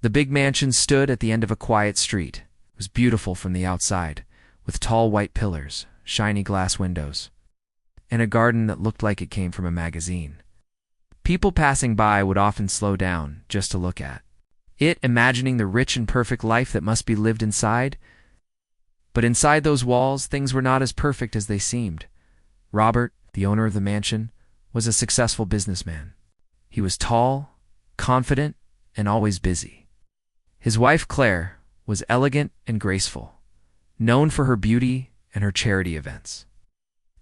The big mansion stood at the end of a quiet street. It was beautiful from the outside, with tall white pillars, shiny glass windows, and a garden that looked like it came from a magazine. People passing by would often slow down just to look at it, imagining the rich and perfect life that must be lived inside. But inside those walls, things were not as perfect as they seemed. Robert, the owner of the mansion, was a successful businessman. He was tall, confident, and always busy. His wife, Claire, was elegant and graceful, known for her beauty and her charity events.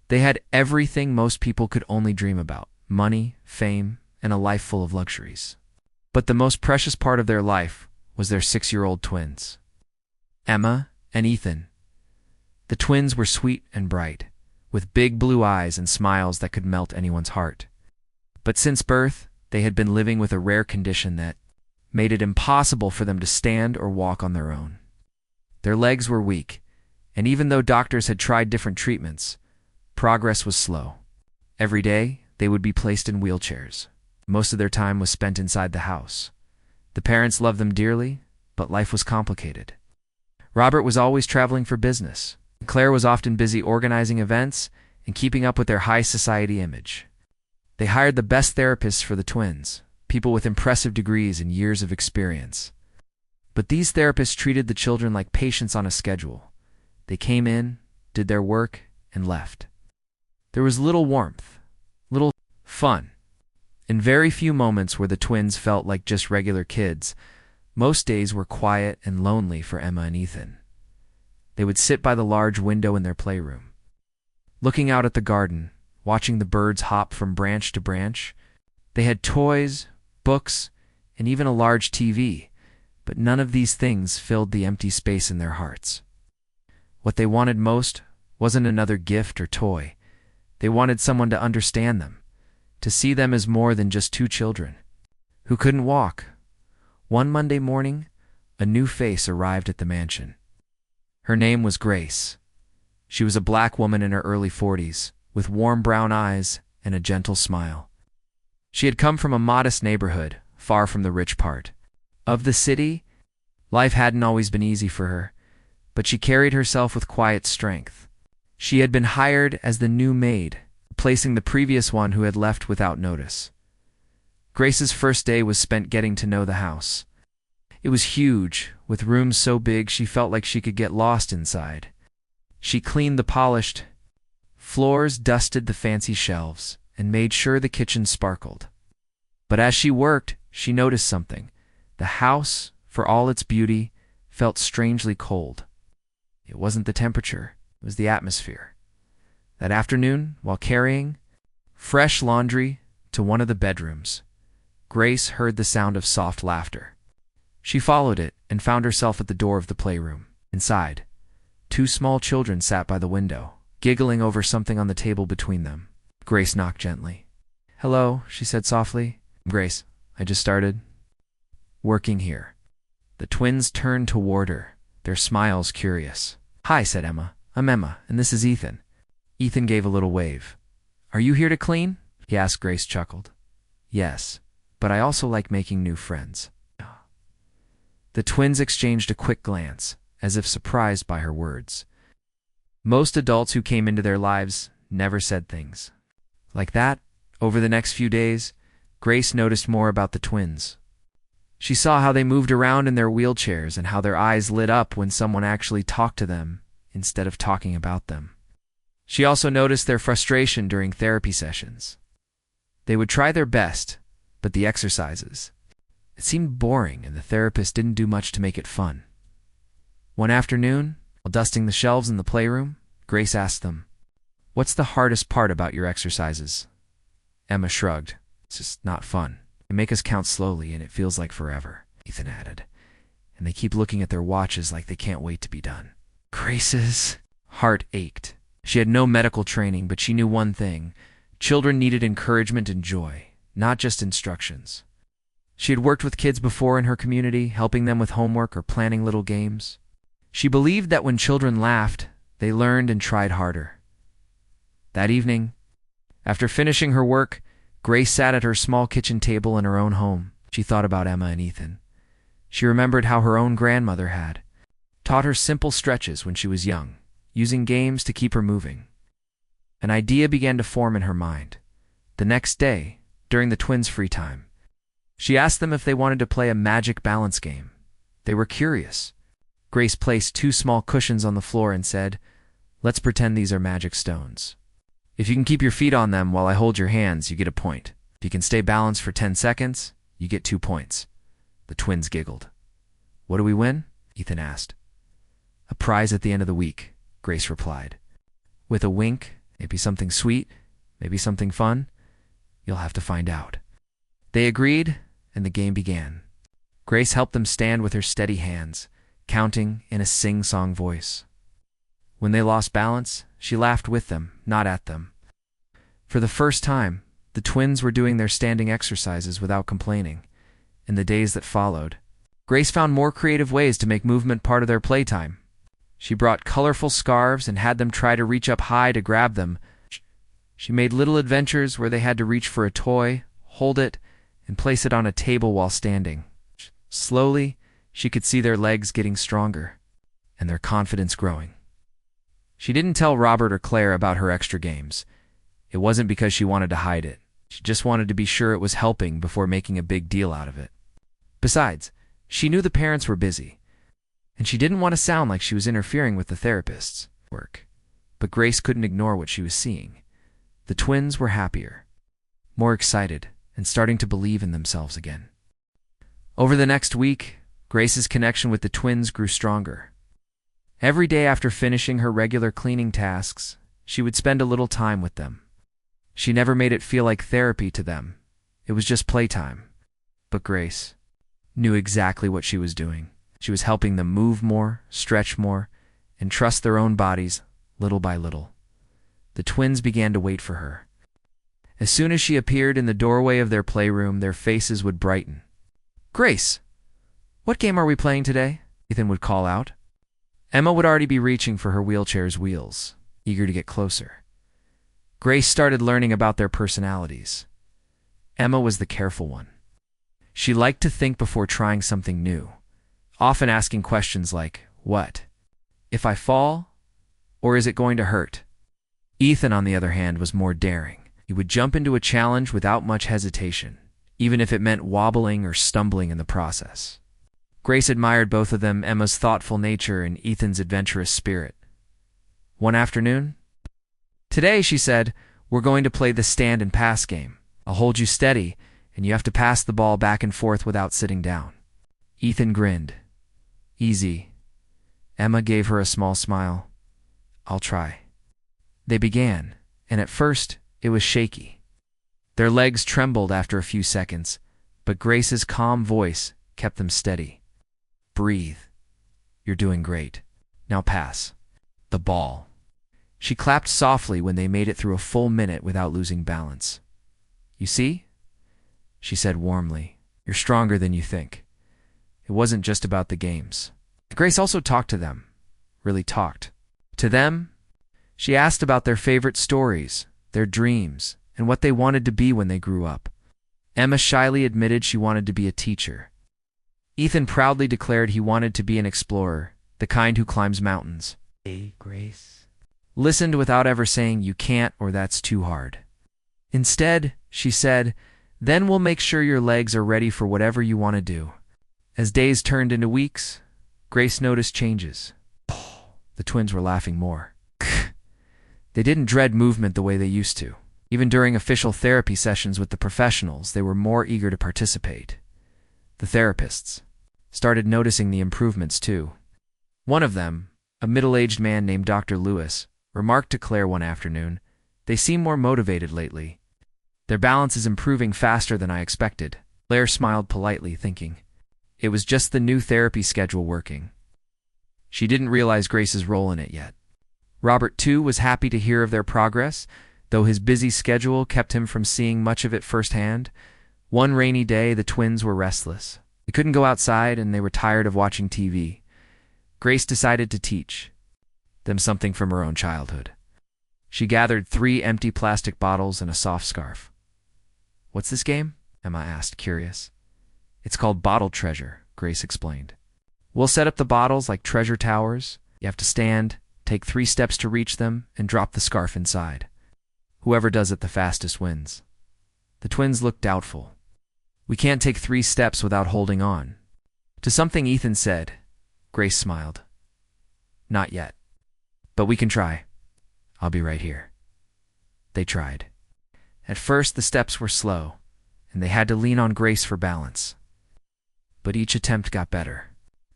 They had everything most people could only dream about: money, fame, and a life full of luxuries. But the most precious part of their life was their 6-year-old twins, Emma and Ethan. The twins were sweet and bright, with big blue eyes and smiles that could melt anyone's heart. But since birth, they had been living with a rare condition that made it impossible for them to stand or walk on their own. Their legs were weak, and even though doctors had tried different treatments, progress was slow. Every day, they would be placed in wheelchairs. Most of their time was spent inside the house. The parents loved them dearly, but life was complicated. Robert was always traveling for business. Claire was often busy organizing events and keeping up with their high society image. They hired the best therapists for the twins, people with impressive degrees and years of experience. But these therapists treated the children like patients on a schedule. They came in, did their work, and left. There was little warmth, little fun, and very few moments where the twins felt like just regular kids. Most days were quiet and lonely for Emma and Ethan. They would sit by the large window in their playroom, looking out at the garden, watching the birds hop from branch to branch. They had toys, books, and even a large TV, but none of these things filled the empty space in their hearts. What they wanted most wasn't another gift or toy. They wanted someone to understand them, to see them as more than just two children who couldn't walk. One Monday morning, a new face arrived at the mansion. Her name was Grace. She was a black woman in her early 40s, with warm brown eyes and a gentle smile. She had come from a modest neighborhood, far from the rich part of the city. Life hadn't always been easy for her, but she carried herself with quiet strength. She had been hired as the new maid, replacing the previous one who had left without notice. Grace's first day was spent getting to know the house. It was huge, with rooms so big she felt like she could get lost inside. She cleaned the polished floors, dusted the fancy shelves, and made sure the kitchen sparkled. But as she worked, she noticed something. The house, for all its beauty, felt strangely cold. It wasn't the temperature, it was the atmosphere. That afternoon, while carrying fresh laundry to one of the bedrooms, Grace heard the sound of soft laughter. She followed it and found herself at the door of the playroom. Inside, 2 small children sat by the window, giggling over something on the table between them. Grace knocked gently. "Hello," she said softly. "Grace, I just started working here." The twins turned toward her, their smiles curious. "Hi," said Emma. "I'm Emma, and this is Ethan." Ethan gave a little wave. "Are you here to clean?" he asked. Grace chuckled. "Yes, but I also like making new friends." The twins exchanged a quick glance, as if surprised by her words. Most adults who came into their lives never said things like that. Over the next few days, Grace noticed more about the twins. She saw how they moved around in their wheelchairs and how their eyes lit up when someone actually talked to them instead of talking about them. She also noticed their frustration during therapy sessions. They would try their best, but the exercises, it seemed boring, and the therapist didn't do much to make it fun. One afternoon, while dusting the shelves in the playroom, Grace asked them, "What's the hardest part about your exercises?" Emma shrugged. "It's just not fun. They make us count slowly, and it feels like forever," Ethan added. "And they keep looking at their watches like they can't wait to be done." Grace's heart ached. She had no medical training, but she knew one thing: children needed encouragement and joy, not just instructions. She had worked with kids before in her community, helping them with homework or planning little games. She believed that when children laughed, they learned and tried harder. That evening, after finishing her work, Grace sat at her small kitchen table in her own home. She thought about Emma and Ethan. She remembered how her own grandmother had taught her simple stretches when she was young, using games to keep her moving. An idea began to form in her mind. The next day, during the twins' free time, she asked them if they wanted to play a magic balance game. They were curious. Grace placed 2 small cushions on the floor and said, "Let's pretend these are magic stones. If you can keep your feet on them while I hold your hands, you get a point. If you can stay balanced for 10 seconds, you get 2 points." The twins giggled. "What do we win?" Ethan asked. "A prize at the end of the week," Grace replied. With a wink, "Maybe something sweet, maybe something fun. You'll have to find out." They agreed, and the game began. Grace helped them stand with her steady hands, counting in a sing-song voice. When they lost balance, she laughed with them, not at them. For the first time, the twins were doing their standing exercises without complaining. In the days that followed, Grace found more creative ways to make movement part of their playtime. She brought colorful scarves and had them try to reach up high to grab them. She made little adventures where they had to reach for a toy, hold it, and place it on a table while standing. Slowly, she could see their legs getting stronger and their confidence growing. She didn't tell Robert or Claire about her extra games. It wasn't because she wanted to hide it. She just wanted to be sure it was helping before making a big deal out of it. Besides, she knew the parents were busy, and she didn't want to sound like she was interfering with the therapist's work. But Grace couldn't ignore what she was seeing. The twins were happier, more excited, and starting to believe in themselves again. Over the next week, Grace's connection with the twins grew stronger. Every day after finishing her regular cleaning tasks, she would spend a little time with them. She never made it feel like therapy to them. It was just playtime. But Grace knew exactly what she was doing. She was helping them move more, stretch more, and trust their own bodies little by little. The twins began to wait for her. As soon as she appeared in the doorway of their playroom, their faces would brighten. "Grace, what game are we playing today?" Ethan would call out. Emma would already be reaching for her wheelchair's wheels, eager to get closer. Grace started learning about their personalities. Emma was the careful one. She liked to think before trying something new, often asking questions like, "What? If I fall? Or is it going to hurt?" Ethan, on the other hand, was more daring. He would jump into a challenge without much hesitation, even if it meant wobbling or stumbling in the process. Grace admired both of them, Emma's thoughtful nature and Ethan's adventurous spirit. One afternoon, "Today," she said, "we're going to play the stand and pass game. I'll hold you steady, and you have to pass the ball back and forth without sitting down." Ethan grinned. "Easy." Emma gave her a small smile. "I'll try." They began, and at first, it was shaky. Their legs trembled after a few seconds, but Grace's calm voice kept them steady. "Breathe. You're doing great. Now pass the ball." She clapped softly when they made it through a full minute without losing balance. "You see?" she said warmly. "You're stronger than you think." It wasn't just about the games. Grace also talked to them, really talked. To them, she asked about their favorite stories, their dreams, and what they wanted to be when they grew up. Emma shyly admitted she wanted to be a teacher. Ethan proudly declared he wanted to be an explorer, the kind who climbs mountains. Grace listened without ever saying "you can't" or "that's too hard." Instead, she said, "Then we'll make sure your legs are ready for whatever you want to do." As days turned into weeks, Grace noticed changes. The twins were laughing more. They didn't dread movement the way they used to. Even during official therapy sessions with the professionals, they were more eager to participate. The therapists started noticing the improvements too. One of them, a middle-aged man named Dr. Lewis, remarked to Claire one afternoon, "They seem more motivated lately. Their balance is improving faster than I expected." Claire smiled politely, thinking it was just the new therapy schedule working. She didn't realize Grace's role in it yet. Robert, too, was happy to hear of their progress, though his busy schedule kept him from seeing much of it firsthand. One rainy day, the twins were restless. They couldn't go outside, and they were tired of watching TV. Grace decided to teach them something from her own childhood. She gathered 3 empty plastic bottles and a soft scarf. "What's this game?" Emma asked, curious. "It's called Bottle Treasure," Grace explained. We'll set up the bottles like treasure towers. You have to stand, take 3 steps to reach them, and drop the scarf inside. Whoever does it the fastest wins. The twins looked doubtful. We can't take 3 steps without holding on. To something Ethan said, Grace smiled. Not yet. But we can try. I'll be right here. They tried. At first the steps were slow, and they had to lean on Grace for balance. But each attempt got better.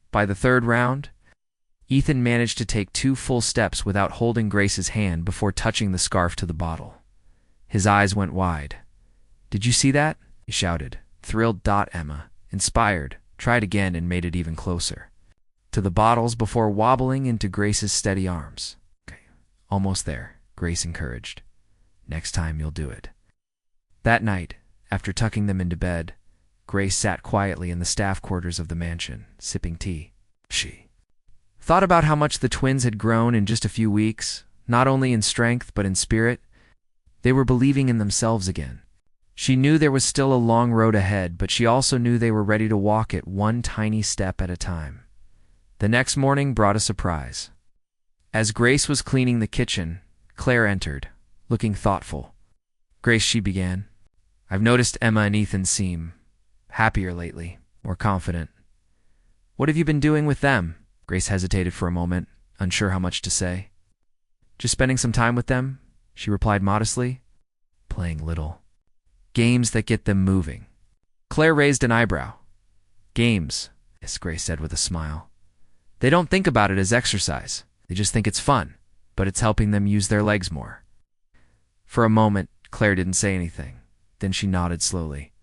By the 3rd round, Ethan managed to take 2 full steps without holding Grace's hand before touching the scarf to the bottle. His eyes went wide. Did you see that? He shouted. Thrilled. Emma, inspired, tried again and made it even closer. To the bottles before wobbling into Grace's steady arms. Okay, almost there, Grace encouraged. Next time you'll do it. That night, after tucking them into bed, Grace sat quietly in the staff quarters of the mansion, sipping tea. She thought about how much the twins had grown in just a few weeks, not only in strength but in spirit. They were believing in themselves again. She knew there was still a long road ahead, but she also knew they were ready to walk it one tiny step at a time. The next morning brought a surprise. As Grace was cleaning the kitchen, Claire entered, looking thoughtful. Grace, she began, I've noticed Emma and Ethan seem happier lately, more confident. What have you been doing with them? Grace hesitated for a moment, unsure how much to say. Just spending some time with them, she replied modestly. Playing little games that get them moving. Claire raised an eyebrow. Games, yes, Grace said with a smile. They don't think about it as exercise. They just think it's fun, but it's helping them use their legs more. For a moment, Claire didn't say anything. Then she nodded slowly.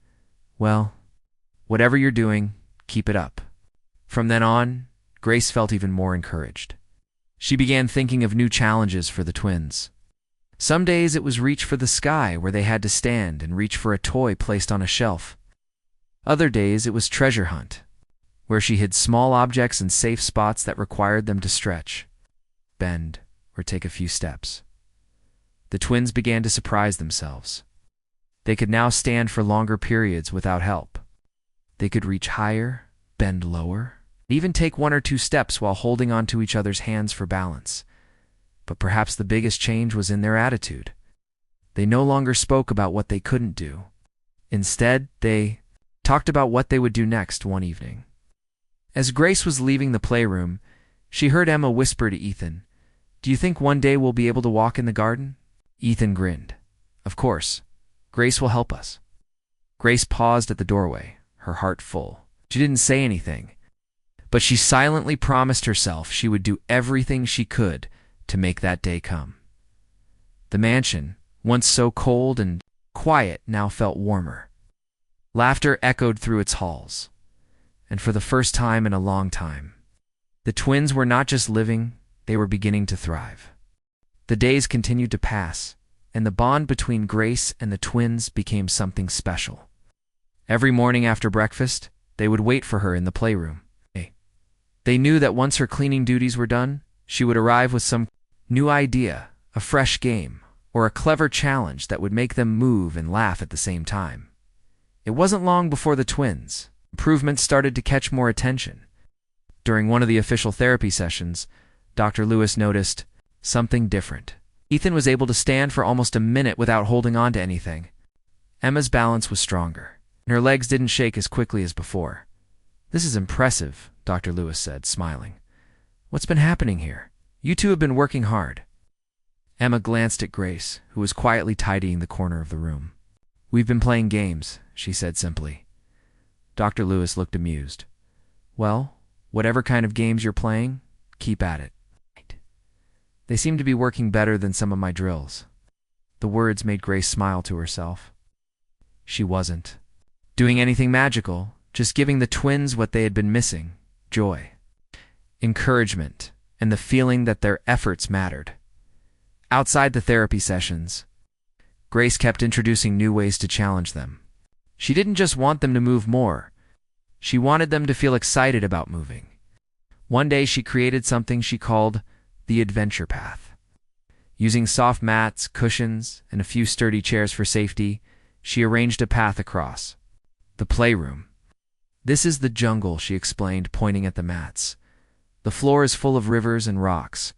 Well, whatever you're doing, keep it up. From then on, Grace felt even more encouraged. She began thinking of new challenges for the twins. Some days it was reach for the sky, where they had to stand and reach for a toy placed on a shelf. Other days it was treasure hunt, where she hid small objects in safe spots that required them to stretch, bend, or take a few steps. The twins began to surprise themselves. They could now stand for longer periods without help. They could reach higher, bend lower, even take 1 or 2 steps while holding onto each other's hands for balance. But perhaps the biggest change was in their attitude. They no longer spoke about what they couldn't do. Instead, they talked about what they would do next one evening. As Grace was leaving the playroom, she heard Emma whisper to Ethan, Do you think one day we'll be able to walk in the garden? Ethan grinned. Of course. Grace will help us. Grace paused at the doorway, her heart full. She didn't say anything, but she silently promised herself she would do everything she could to make that day come. The mansion, once so cold and quiet, now felt warmer. Laughter echoed through its halls, and for the first time in a long time, the twins were not just living, they were beginning to thrive. The days continued to pass, and the bond between Grace and the twins became something special. Every morning after breakfast, they would wait for her in the playroom. They knew that once her cleaning duties were done, she would arrive with some new idea, a fresh game, or a clever challenge that would make them move and laugh at the same time. It wasn't long before the twins' improvements started to catch more attention. During one of the official therapy sessions, Dr. Lewis noticed something different. Ethan was able to stand for almost a minute without holding on to anything. Emma's balance was stronger, and her legs didn't shake as quickly as before. This is impressive, Dr. Lewis said, smiling. What's been happening here? You two have been working hard. Emma glanced at Grace, who was quietly tidying the corner of the room. We've been playing games, she said simply. Dr. Lewis looked amused. Well, whatever kind of games you're playing, keep at it. They seem to be working better than some of my drills. The words made Grace smile to herself. She wasn't doing anything magical, just giving the twins what they had been missing, joy, encouragement, and the feeling that their efforts mattered. Outside the therapy sessions, Grace kept introducing new ways to challenge them. She didn't just want them to move more. She wanted them to feel excited about moving. One day she created something she called the adventure path. Using soft mats, cushions, and a few sturdy chairs for safety, she arranged a path across the playroom. "This is the jungle," she explained, pointing at the mats. "The floor is full of rivers and rocks.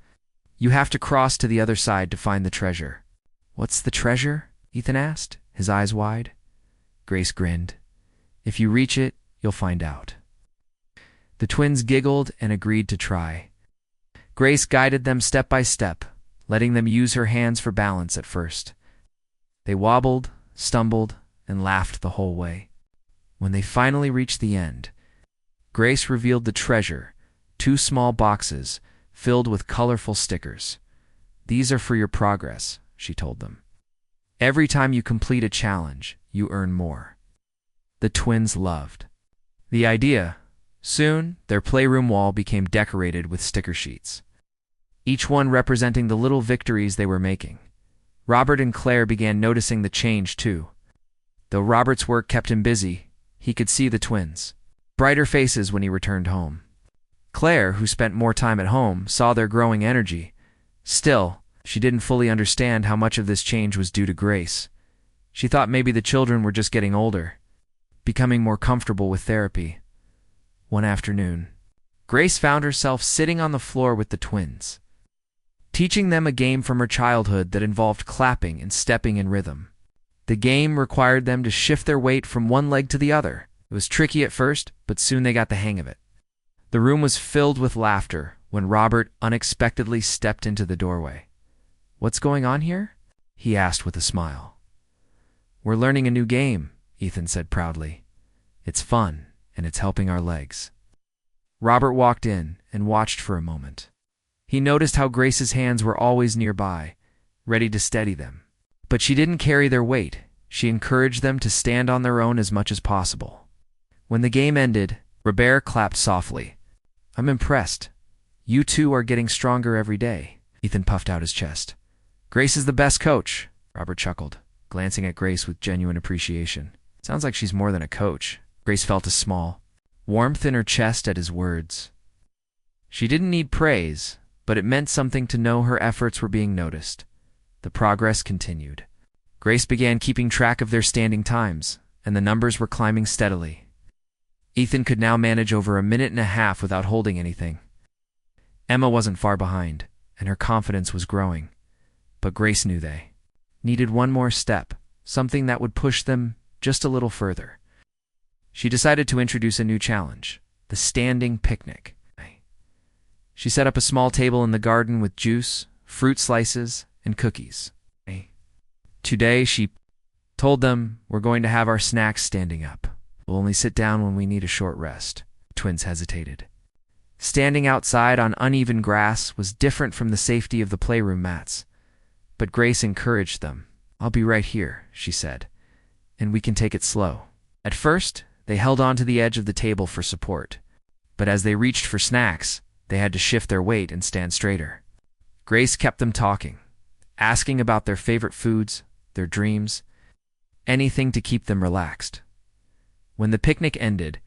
You have to cross to the other side to find the treasure." "What's the treasure?" Ethan asked, his eyes wide. Grace grinned. "If you reach it, you'll find out." The twins giggled and agreed to try. Grace guided them step by step, letting them use her hands for balance at first. They wobbled, stumbled, and laughed the whole way. When they finally reached the end, Grace revealed the treasure, 2 small boxes filled with colorful stickers. "These are for your progress," she told them. "Every time you complete a challenge, you earn more." The twins loved the idea. Soon, their playroom wall became decorated with sticker sheets, each one representing the little victories they were making. Robert and Claire began noticing the change too. Though Robert's work kept him busy, he could see the twins' brighter faces when he returned home. Claire, who spent more time at home, saw their growing energy. Still, she didn't fully understand how much of this change was due to Grace. She thought maybe the children were just getting older, becoming more comfortable with therapy. One afternoon, Grace found herself sitting on the floor with the twins, teaching them a game from her childhood that involved clapping and stepping in rhythm. The game required them to shift their weight from one leg to the other. It was tricky at first, but soon they got the hang of it. The room was filled with laughter when Robert unexpectedly stepped into the doorway. "What's going on here?" he asked with a smile. "We're learning a new game," Ethan said proudly. "It's fun, and it's helping our legs." Robert walked in and watched for a moment. He noticed how Grace's hands were always nearby, ready to steady them. But she didn't carry their weight. She encouraged them to stand on their own as much as possible. When the game ended, Robert clapped softly. "I'm impressed. You two are getting stronger every day." Ethan puffed out his chest. "Grace is the best coach," Robert chuckled, glancing at Grace with genuine appreciation. "Sounds like she's more than a coach." Grace felt a small warmth in her chest at his words. She didn't need praise, but it meant something to know her efforts were being noticed. The progress continued. Grace began keeping track of their standing times, and the numbers were climbing steadily. Ethan could now manage over 1.5 minutes without holding anything. Emma wasn't far behind, and her confidence was growing. But Grace knew they needed one more step, something that would push them just a little further. She decided to introduce a new challenge, the standing picnic. She set up a small table in the garden with juice, fruit slices, and cookies. Today, she told them, "We're going to have our snacks standing up. We'll only sit down when we need a short rest." The twins hesitated. Standing outside on uneven grass was different from the safety of the playroom mats. But Grace encouraged them. "I'll be right here," she said, "and we can take it slow." At first, they held on to the edge of the table for support. But as they reached for snacks, they had to shift their weight and stand straighter. Grace kept them talking, asking about their favorite foods, their dreams, anything to keep them relaxed. When the picnic ended,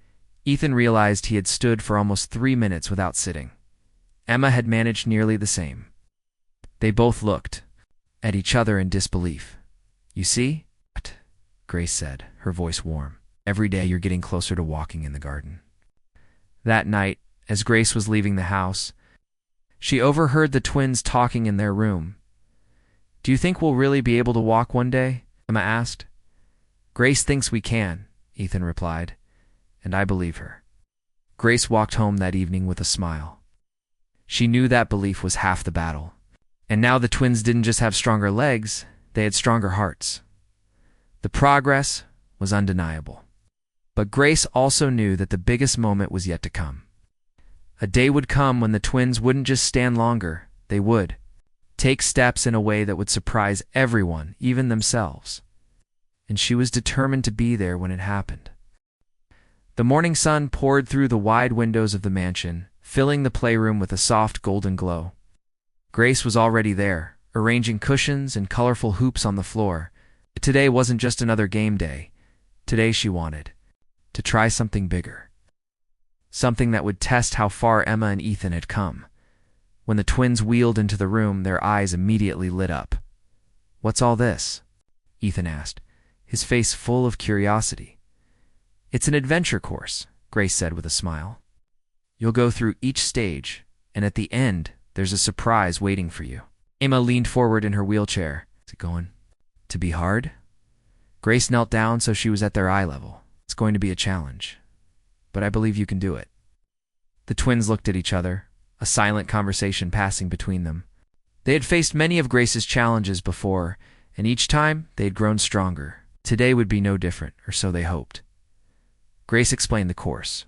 Ethan realized he had stood for almost 3 minutes without sitting. Emma had managed nearly the same. They both looked at each other in disbelief. "You see?" Grace said, her voice warm. "Every day you're getting closer to walking in the garden." That night, as Grace was leaving the house, she overheard the twins talking in their room. "Do you think we'll really be able to walk one day?" Emma asked. "Grace thinks we can," Ethan replied, "and I believe her." Grace walked home that evening with a smile. She knew that belief was half the battle. And now the twins didn't just have stronger legs, they had stronger hearts. The progress was undeniable. But Grace also knew that the biggest moment was yet to come. A day would come when the twins wouldn't just stand longer, they would take steps in a way that would surprise everyone, even themselves. And she was determined to be there when it happened. The morning sun poured through the wide windows of the mansion, filling the playroom with a soft golden glow. Grace was already there, arranging cushions and colorful hoops on the floor. Today wasn't just another game day. Today she wanted to try something bigger. Something that would test how far Emma and Ethan had come. When the twins wheeled into the room, their eyes immediately lit up. "What's all this?" Ethan asked, his face full of curiosity. "It's an adventure course," Grace said with a smile. You'll go through each stage, and at the end, there's a surprise waiting for you. Emma leaned forward in her wheelchair. Is it going to be hard? Grace knelt down so she was at their eye level. It's going to be a challenge, but I believe you can do it. The twins looked at each other, a silent conversation passing between them. They had faced many of Grace's challenges before, and each time they had grown stronger. Today would be no different, or so they hoped. Grace explained the course.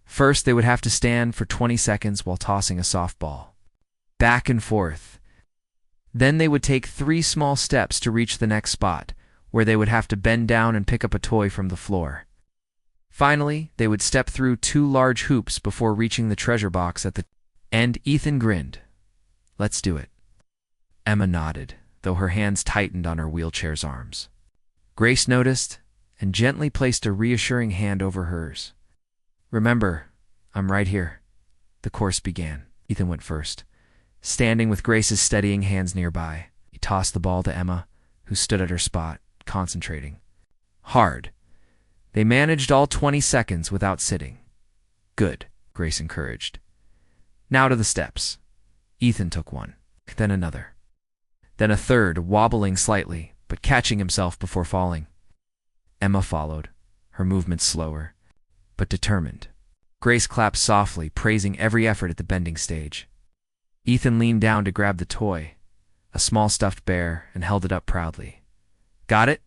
First, they would have to stand for 20 seconds while tossing a softball, back and forth. Then they would take 3 small steps to reach the next spot, where they would have to bend down and pick up a toy from the floor. Finally, they would step through 2 large hoops before reaching the treasure box at the end. Ethan grinned. Let's do it. Emma nodded, though her hands tightened on her wheelchair's arms. Grace noticed and gently placed a reassuring hand over hers. Remember, I'm right here. The course began. Ethan went first, standing with Grace's steadying hands nearby. He tossed the ball to Emma, who stood at her spot, concentrating. Hard. They managed all 20 seconds without sitting. Good, Grace encouraged. Now to the steps. Ethan took one, then another. Then a third, wobbling slightly, but catching himself before falling. Emma followed, her movements slower, but determined. Grace clapped softly, praising every effort at the bending stage. Ethan leaned down to grab the toy, a small stuffed bear, and held it up proudly. Got it?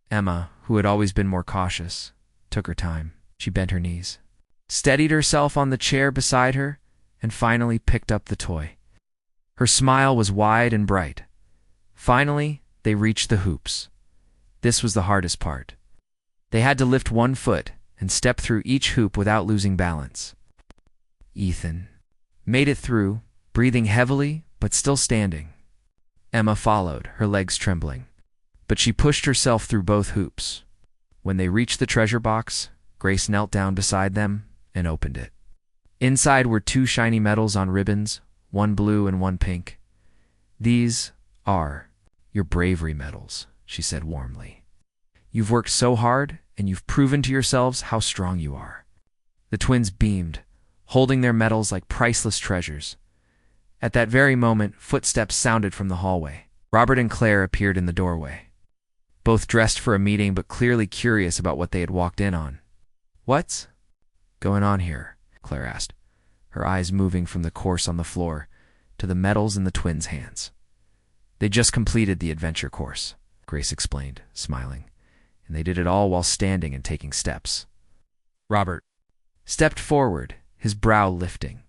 Emma, who had always been more cautious, took her time. She bent her knees, steadied herself on the chair beside her, and finally picked up the toy. Her smile was wide and bright. Finally, they reached the hoops. This was the hardest part. They had to lift 1 foot and step through each hoop without losing balance. Ethan made it through, breathing heavily but still standing. Emma followed, her legs trembling, but she pushed herself through both hoops. When they reached the treasure box, Grace knelt down beside them and opened it. Inside were 2 shiny medals on ribbons, 1 blue and 1 pink. These are your bravery medals, she said warmly. You've worked so hard, and you've proven to yourselves how strong you are. The twins beamed, holding their medals like priceless treasures. At that very moment, footsteps sounded from the hallway. Robert and Claire appeared in the doorway, both dressed for a meeting but clearly curious about what they had walked in on. What's going on here? Claire asked, her eyes moving from the course on the floor to the medals in the twins' hands. They just completed the adventure course, Grace explained, smiling, and they did it all while standing and taking steps. Robert stepped forward, his brow lifting.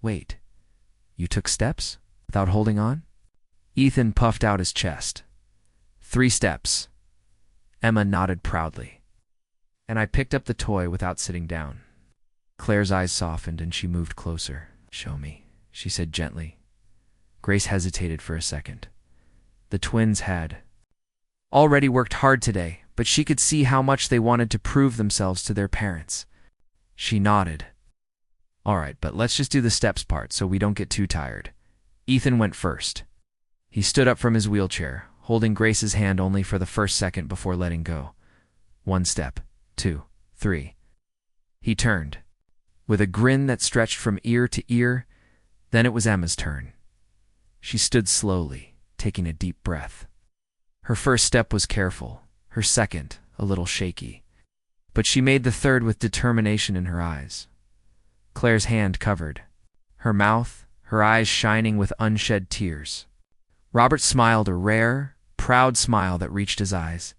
Wait, you took steps without holding on? Ethan puffed out his chest. 3 steps. Emma nodded proudly. And I picked up the toy without sitting down. Claire's eyes softened and she moved closer. Show me, she said gently. Grace hesitated for a second. The twins had already worked hard today, but she could see how much they wanted to prove themselves to their parents. She nodded. All right, but let's just do the steps part so we don't get too tired. Ethan went first. He stood up from his wheelchair, holding Grace's hand only for the first second before letting go. 1 step, 2, 3. He turned, with a grin that stretched from ear to ear. Then it was Emma's turn. She stood slowly, taking a deep breath. Her first step was careful, her second a little shaky, but she made the third with determination in her eyes. Claire's hand covered, her mouth, her eyes shining with unshed tears. Robert smiled, a rare, proud smile that reached his eyes.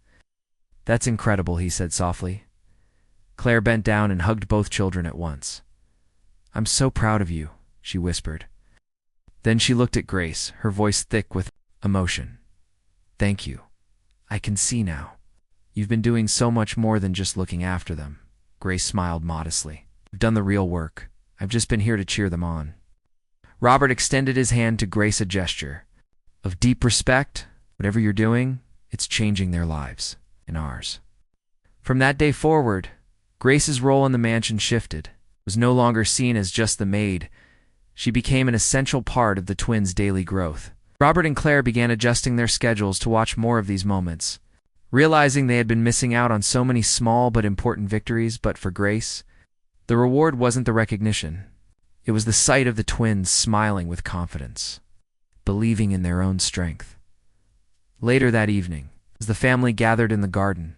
That's incredible, he said softly. Claire bent down and hugged both children at once. I'm so proud of you, she whispered. Then she looked at Grace, her voice thick with emotion. Thank you. I can see now. You've been doing so much more than just looking after them. Grace smiled modestly. You've done the real work. I've just been here to cheer them on. Robert extended his hand to Grace, a gesture of deep respect. Whatever you're doing, it's changing their lives and ours. From that day forward, Grace's role in the mansion shifted. Was no longer seen as just the maid. She became an essential part of the twins' daily growth. Robert and Claire began adjusting their schedules to watch more of these moments. realizing they had been missing out on so many small but important victories. But for Grace, the reward wasn't the recognition. It was the sight of the twins smiling with confidence, believing in their own strength. Later that evening, as the family gathered in the garden,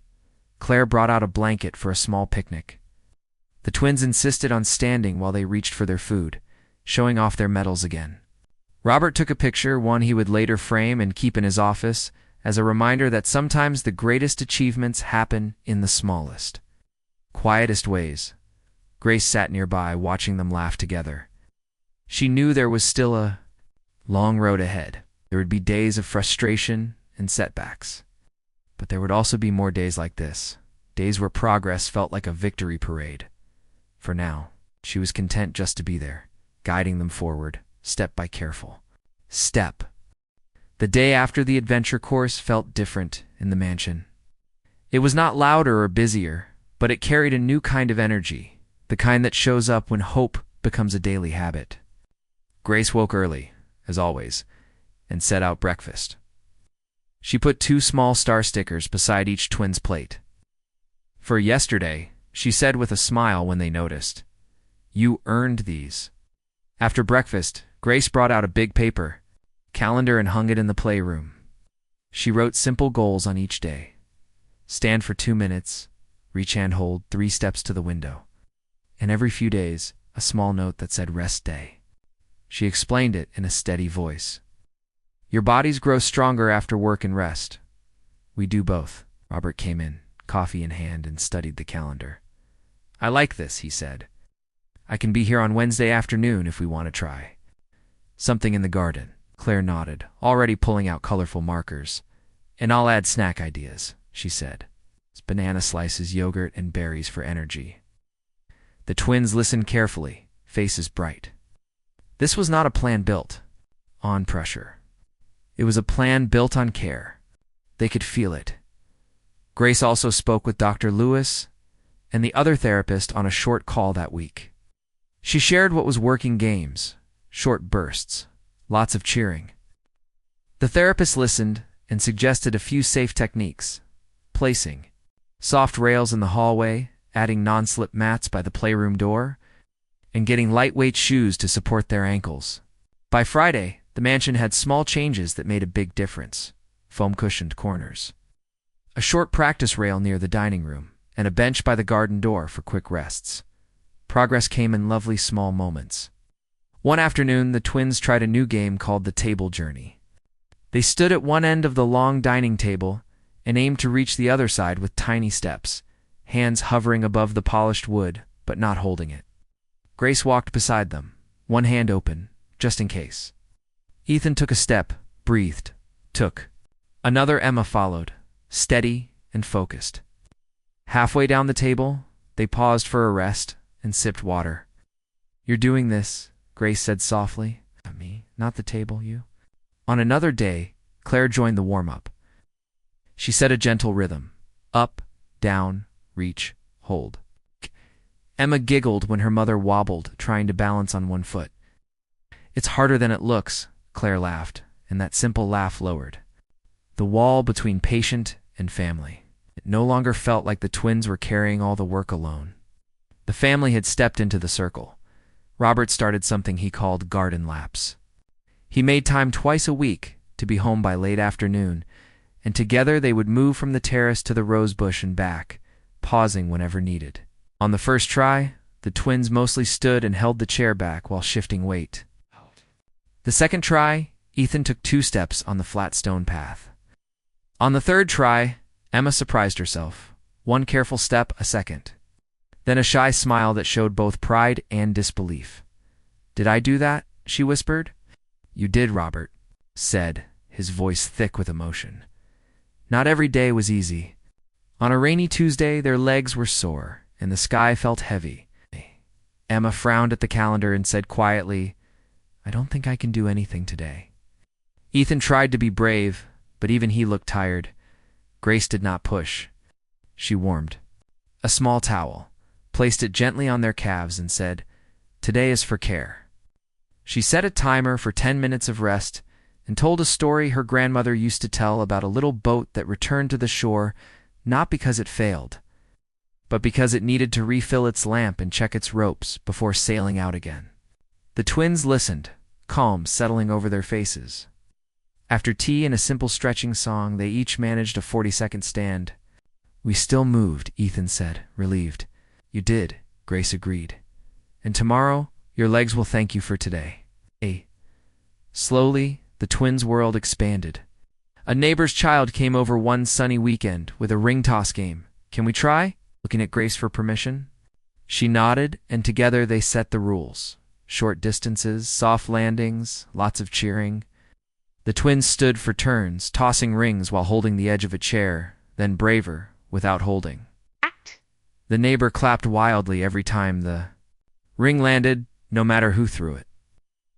Claire brought out a blanket for a small picnic. The twins insisted on standing while they reached for their food, showing off their medals again. Robert took a picture, one he would later frame and keep in his office, as a reminder that sometimes the greatest achievements happen in the smallest, quietest ways. Grace sat nearby, watching them laugh together. She knew there was still a long road ahead. There would be days of frustration and setbacks. But there would also be more days like this, days where progress felt like a victory parade. For now, she was content just to be there, guiding them forward, step by careful step. The day after the adventure course felt different in the mansion. It was not louder or busier, but it carried a new kind of energy, the kind that shows up when hope becomes a daily habit. Grace woke early, as always, and set out breakfast. She put 2 small star stickers beside each twin's plate. "For yesterday," she said with a smile when they noticed. "You earned these." After breakfast, Grace brought out a big paper calendar and hung it in the playroom. She wrote simple goals on each day. Stand for 2 minutes, reach and hold 3 steps to the window. And every few days, a small note that said rest day. She explained it in a steady voice. "Your bodies grow stronger after work and rest." "We do both." Robert came in, coffee in hand, and studied the calendar. "I like this," he said. "I can be here on Wednesday afternoon if we want to try." "Something in the garden." Claire nodded, already pulling out colorful markers. "And I'll add snack ideas," she said. "Banana slices, yogurt, and berries for energy." The twins listened carefully, faces bright. This was not a plan built on pressure. It was a plan built on care. They could feel it. Grace also spoke with Dr. Lewis and the other therapist on a short call that week. She shared what was working: games, short bursts, lots of cheering. The therapist listened and suggested a few safe techniques: placing soft rails in the hallway, adding non-slip mats by the playroom door, and getting lightweight shoes to support their ankles. By Friday, the mansion had small changes that made a big difference: foam-cushioned corners, a short practice rail near the dining room, and a bench by the garden door for quick rests. Progress came in lovely small moments. One afternoon, the twins tried a new game called the Table Journey. They stood at one end of the long dining table and aimed to reach the other side with tiny steps, hands hovering above the polished wood, but not holding it. Grace walked beside them, one hand open, just in case. Ethan took a step, breathed, took. Another. Emma followed, steady and focused. Halfway down the table, they paused for a rest and sipped water. "You're doing this," Grace said softly. "Me, not the table, you." On another day, Claire joined the warm-up. She set a gentle rhythm: up, down, reach, hold. Emma giggled when her mother wobbled, trying to balance on one foot. "It's harder than it looks," Claire laughed, and that simple laugh lowered the wall between patient and family. It no longer felt like the twins were carrying all the work alone. The family had stepped into the circle. Robert started something he called garden laps. He made time twice a week to be home by late afternoon, and together they would move from the terrace to the rose bush and back, pausing whenever needed. On the first try, the twins mostly stood and held the chair back while shifting weight. The second try, Ethan took 2 steps on the flat stone path. On the third try, Emma surprised herself. 1 careful step a second. Then a shy smile that showed both pride and disbelief. "Did I do that?" she whispered. "You did," Robert said, his voice thick with emotion. Not every day was easy. On a rainy Tuesday, their legs were sore, and the sky felt heavy. Emma frowned at the calendar and said quietly, "I don't think I can do anything today." Ethan tried to be brave, but even he looked tired. Grace did not push. She warmed a small towel, placed it gently on their calves, and said, "Today is for care." She set a timer for 10 minutes of rest and told a story her grandmother used to tell about a little boat that returned to the shore not because it failed, but because it needed to refill its lamp and check its ropes before sailing out again. The twins listened, calm settling over their faces. After tea and a simple stretching song, they each managed a 40-second stand. "We still moved," Ethan said, relieved. "You did," Grace agreed. "And tomorrow, your legs will thank you for today." Slowly, the twins' world expanded. A neighbor's child came over one sunny weekend with a ring toss game. "Can we try?" Looking at Grace for permission. She nodded, and together they set the rules. Short distances, soft landings, lots of cheering. The twins stood for turns, tossing rings while holding the edge of a chair, then braver, without holding. Act. The neighbor clapped wildly every time the ring landed, no matter who threw it.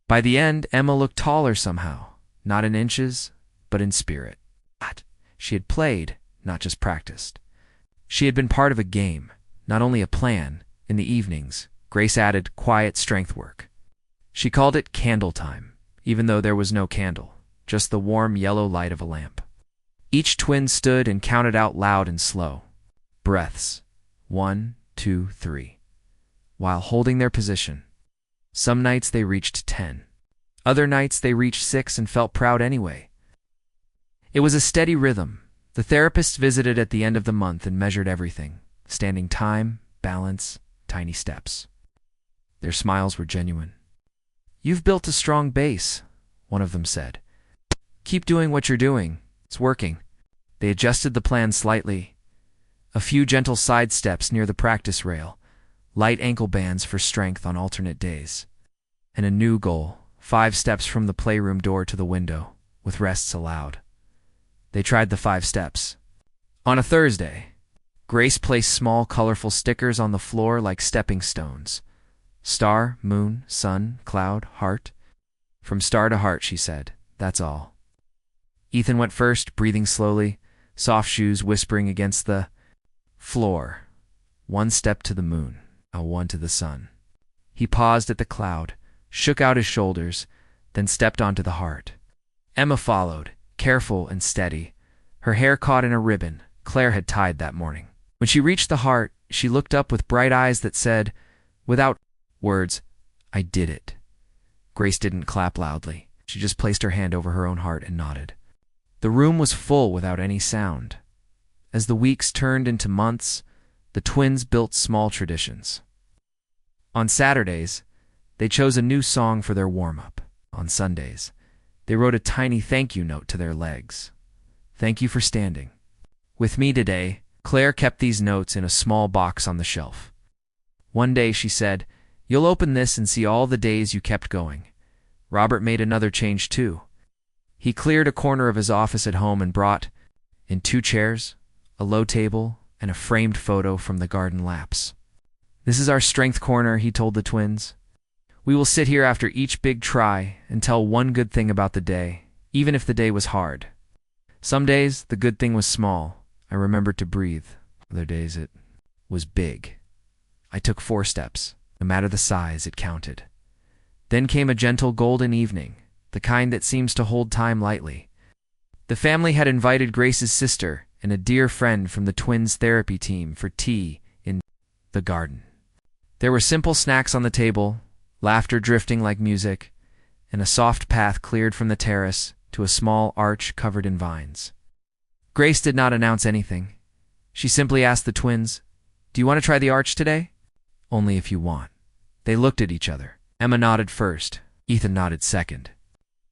By the end, Emma looked taller somehow, not in inches, but in spirit. She had played, not just practiced. She had been part of a game, not only a plan. In the evenings, Grace added quiet strength work. She called it candle time, even though there was no candle, just the warm yellow light of a lamp. Each twin stood and counted out loud and slow. Breaths. 1, 2, 3. While holding their position. Some nights they reached 10. Other nights they reached 6 and felt proud anyway. It was a steady rhythm. The therapists visited at the end of the month and measured everything. Standing time, balance, tiny steps. Their smiles were genuine. "You've built a strong base," one of them said. "Keep doing what you're doing. It's working." They adjusted the plan slightly. A few gentle side steps near the practice rail, light ankle bands for strength on alternate days. And a new goal, 5 steps from the playroom door to the window, with rests allowed. They tried the 5 steps. On a Thursday, Grace placed small, colorful stickers on the floor like stepping stones. Star, moon, sun, cloud, heart. "From star to heart," she said. "That's all." Ethan went first, breathing slowly, soft shoes whispering against the floor. 1 step to the moon, a 1 to the sun. He paused at the cloud, shook out his shoulders, then stepped onto the heart. Emma followed, careful and steady, her hair caught in a ribbon Claire had tied that morning. When she reached the heart, she looked up with bright eyes that said, without words, "I did it." Grace didn't clap loudly. She just placed her hand over her own heart and nodded. The room was full without any sound. As the weeks turned into months, the twins built small traditions. On Saturdays, they chose a new song for their warm-up. On Sundays, they wrote a tiny thank you note to their legs. "Thank you for standing with me today." Claire kept these notes in a small box on the shelf. One day she said, "You'll open this and see all the days you kept going." Robert made another change too. He cleared a corner of his office at home and brought in 2 chairs, a low table, and a framed photo from the garden laps. "This is our strength corner," he told the twins. "We will sit here after each big try and tell one good thing about the day, even if the day was hard. Some days, the good thing was small. I remembered to breathe. Other days, it was big. I took 4 steps. No matter the size, it counted." Then came a gentle golden evening, the kind that seems to hold time lightly. The family had invited Grace's sister and a dear friend from the twins' therapy team for tea in the garden. There were simple snacks on the table, laughter drifting like music, and a soft path cleared from the terrace to a small arch covered in vines. Grace did not announce anything. She simply asked the twins, "Do you want to try the arch today?" "Only if you want." They looked at each other. Emma nodded first. Ethan nodded second.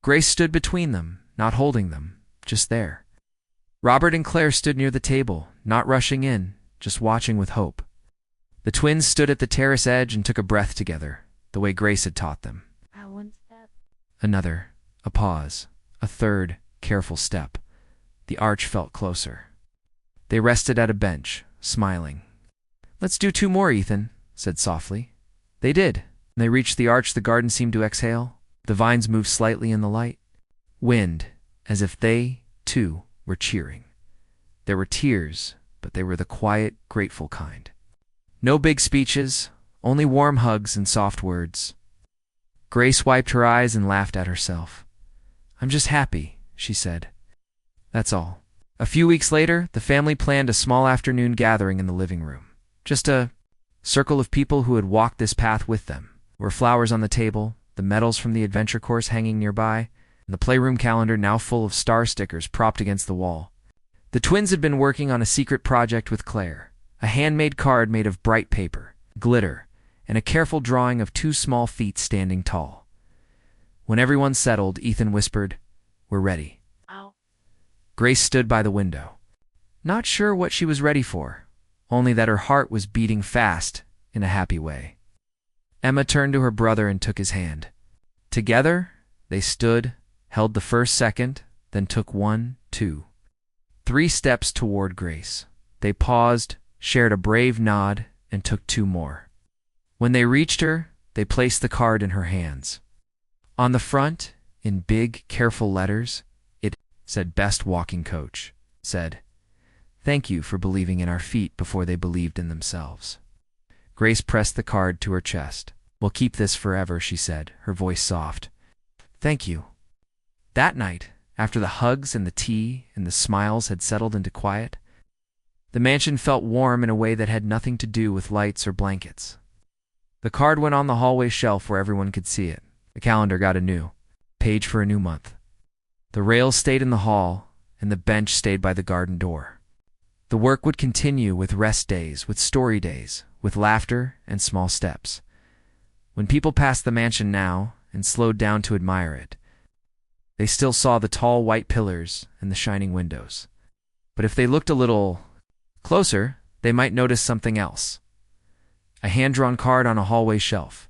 Grace stood between them, not holding them, just there. Robert and Claire stood near the table, not rushing in, just watching with hope. The twins stood at the terrace edge and took a breath together, the way Grace had taught them. 1 step. Another, a pause, a third, careful step. The arch felt closer. They rested at a bench, smiling. "Let's do 2 more, Ethan," said softly. They did. When they reached the arch, the garden seemed to exhale. The vines moved slightly in the light. Wind, as if they, too, were cheering. There were tears, but they were the quiet, grateful kind. No big speeches, only warm hugs and soft words. Grace wiped her eyes and laughed at herself. "I'm just happy," she said. "That's all." A few weeks later, the family planned a small afternoon gathering in the living room. Just a circle of people who had walked this path with them. There were flowers on the table, the medals from the adventure course hanging nearby, and the playroom calendar now full of star stickers propped against the wall. The twins had been working on a secret project with Claire, a handmade card made of bright paper, glitter, and a careful drawing of 2 small feet standing tall. When everyone settled, Ethan whispered, "We're ready." Wow. Grace stood by the window, not sure what she was ready for, only that her heart was beating fast in a happy way. Emma turned to her brother and took his hand. Together, they stood, held the first second, then took 1, 2, 3 steps toward Grace. They paused, shared a brave nod, and took 2 more. When they reached her, they placed the card in her hands. On the front, in big, careful letters, it said "Best Walking Coach," said, "Thank you for believing in our feet before they believed in themselves." Grace pressed the card to her chest. "We'll keep this forever," she said, her voice soft. "Thank you." That night, after the hugs and the tea and the smiles had settled into quiet, the mansion felt warm in a way that had nothing to do with lights or blankets. The card went on the hallway shelf where everyone could see it. The calendar got a new page for a new month. The rails stayed in the hall, and the bench stayed by the garden door. The work would continue with rest days, with story days, with laughter and small steps. When people passed the mansion now and slowed down to admire it, they still saw the tall white pillars and the shining windows. But if they looked a little closer, they might notice something else. A hand-drawn card on a hallway shelf.